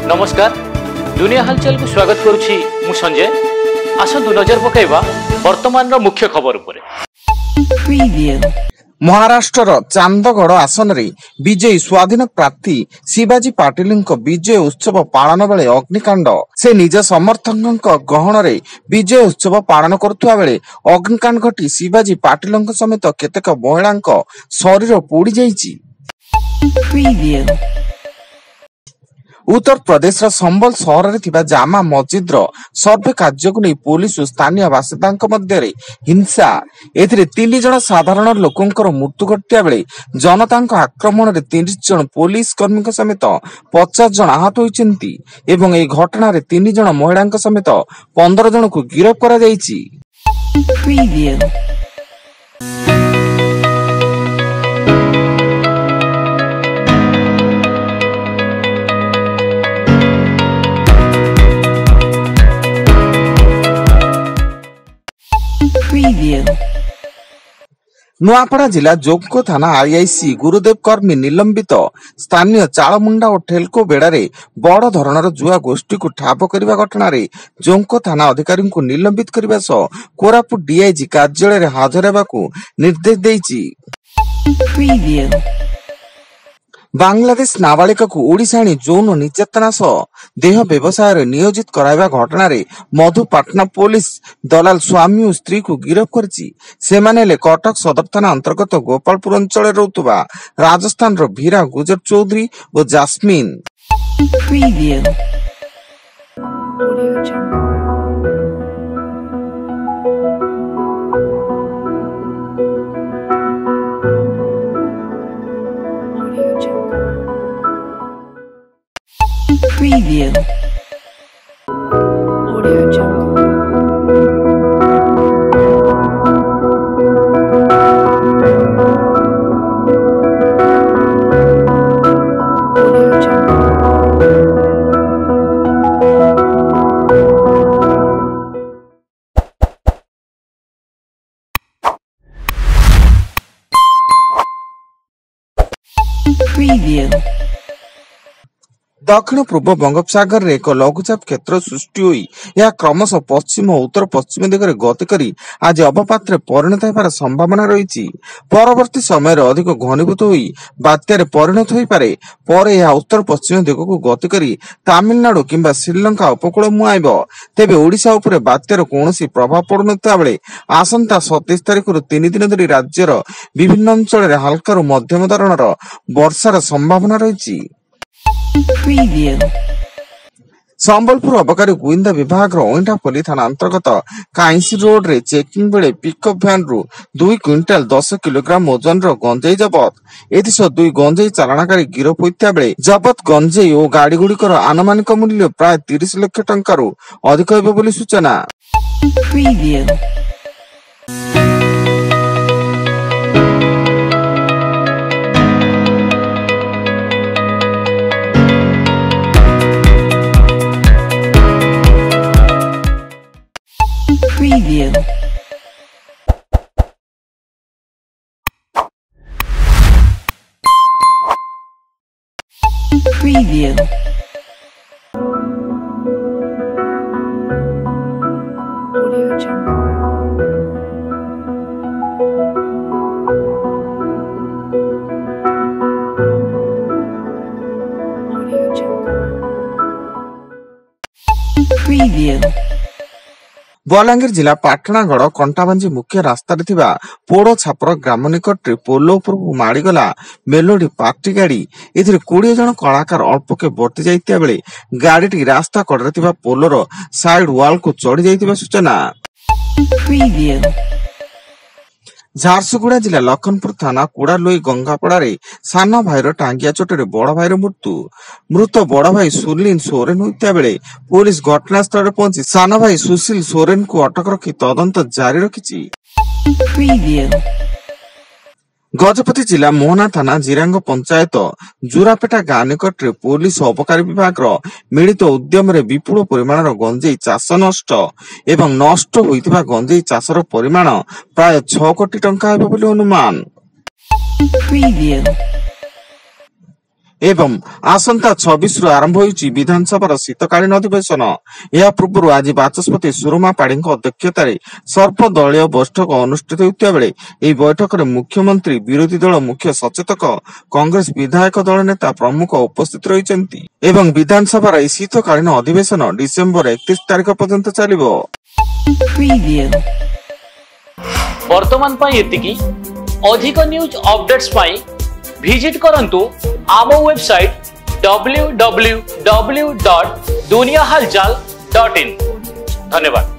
नमस्कार दुनिया हालचाल को स्वागत करुछि मु संजय। आसंतु नजर पकाइबा वर्तमान रो मुख्य खबर उपरे। महाराष्ट्र चांदगढ़ आसन रे विजयी स्वाधीन प्रार्थी शिवाजी पाटिल विजय उत्सव पालन बेले अग्निकांड से निज समर्थक गहन रे विजय उत्सव पालन करुवा बेले अग्निकांड घटी शिवाजी पाटिल समेत केतेक महिला शरीर पोड़ी जाइछि। उत्तर प्रदेश संबल सहर में जामा मस्जिद सर्वे कार्य को नहीं पुलिस और स्थानीय बासिंदा मध्य हिंसा एथिरे 3 जन साधारण लोकंकर मृत्यु घटिया बेले जनता आक्रमण में 30 जन पुलिस कर्मी समेत 50 जन आहत होइछन्ति एवं ए घटना 3 जन महिला समेत 15 जन को गिरफ्त करा जाइछि। नुआपड़ा जिला जोंको थाना आईआईसी गुरुदेव कर्मी निलंबित स्थानीय चालमुंडा और ठेलको बेड़ारे बड़ धरणर जुआ गोष्ठी को ठाप करने घटना जोंको थाना अधिकारी को निलंबित करने सह कोरापुट डीआईजी कार्यालय में हाजर होगाकू निर्देश देइछि। बांग्लादेश नाबालिका को ओडिशा आनी यौन निर्यातना सह देह व्यवसाय नियोजित कराइबा घटना मधुपाटना पुलिस दलाल स्वामी और स्त्री को गिरफ्त करछि। सेमाने कटक सदर थाना अंतर्गत गोपालपुर अंचल रहुतबा राजस्थान रो भीरा गुजर चौधरी और jasmine. Preview. Audio Jungle. Audio Jungle. Preview. दक्षिण पूर्व बंगोपसागर रे एक लघुचाप क्षेत्र सृष्टि हुई यह क्रमशः पश्चिम और उत्तर पश्चिम दिगरे गति करी आज अवपात परिणत होबार संभावना रही। परवर्ती समय अधिक घनीभूत हुई बात्यार परिणत हो पारे पर यह उत्तर पश्चिम दिग को गति करी तमिलनाडु किंबा श्रीलंका उपकूल मुआइब। तेबे ओडिशा उपरे बात्यार कौनसी प्रभाव पड़ुनता बेले आसंता 27 तारिख 3 दिन धरी राज्यर विभिन्न अंचल हल्का मध्यम धरणर वर्षार संभावना रही। संबलपुर अबकारी गुइंदा विभाग ओइंठापल्ली थाना अंतर्गत काइंसी रोड रे चेकिंग बेले पिकअप भ्यान रु 2 क्विंटाल 10 किलोग्राम ओजन गंजेई जबत। एथिसह 2 गंजेई चालाणकारी गिरफ होइता बेले जबत गंजेई और गाड़ी गुड़िकर आनुमानिक मूल्य प्राय 30 लाख टंका रु अधिक होइबो बोली सूचना। Preview. Preview. Audio Jungle. Audio Jungle. Preview. Balangir जिला पाटणागढ़ कंटाबांजी मुख्य रास्ता पोड़ छापर ग्राम निकट पोल उपर माड़ीगला मेलोडी पार्टी गाड़ी। 20 जन कलाकार अल्पके बर्ती जाइतिया बेले गाड़ी रास्ता कड़े पोलर साइड वाल को चढ़ी जाइतिबा सूचना। झारसुगुड़ा जिला लखनपुर थाना कुड़ालोई गंगापड़ा सान भाईर टांगिया चोटे बड़ भाईर मृत्यु। मृत बड़ भाई सुनील सोरेन होता बेले पुलिस घटनास्थल पहुंची सान भाई सुशील सोरेन को अटक रखी तदंत जारी रखी। गजपति जिला मोहना थाना जिरांग पंचायत जुरापेटा गाँ निकट पुलिस अबकारी विभाग मिलित उद्यम विपुल परिमाण गंजेई चाष नष्ट एवं नष्ट होइतिबा गंजेई चाषर परिमाण प्राय 6 कोटी टंका हेबो बोली अनुमान। एवं आसंता 26 रु आरंभ होइछि विधानसभा शीतकालीन अधिवेशन। या पूर्व आज बाचस्पति सुरमा पाढ़ी अध्यक्षतार सर्वदलीय बैठक अनुष्ठित होता बेले ଏହି बैठक में मुख्यमंत्री विरोधी दल मुख्य सचेतक कांग्रेस विधायक दल नेता प्रमुख उपस्थित रही एवं विधानसभा शीतकालीन अधिवेशन डिसेम्बर 31 तारिख पर्यंत चलिबो। Preview. वर्तमान पाई एतिकी अधिक न्यूज अपडेट्स पाई विजिट करंतु आम वेबसाइट www.duniyahalchal.in। धन्यवाद।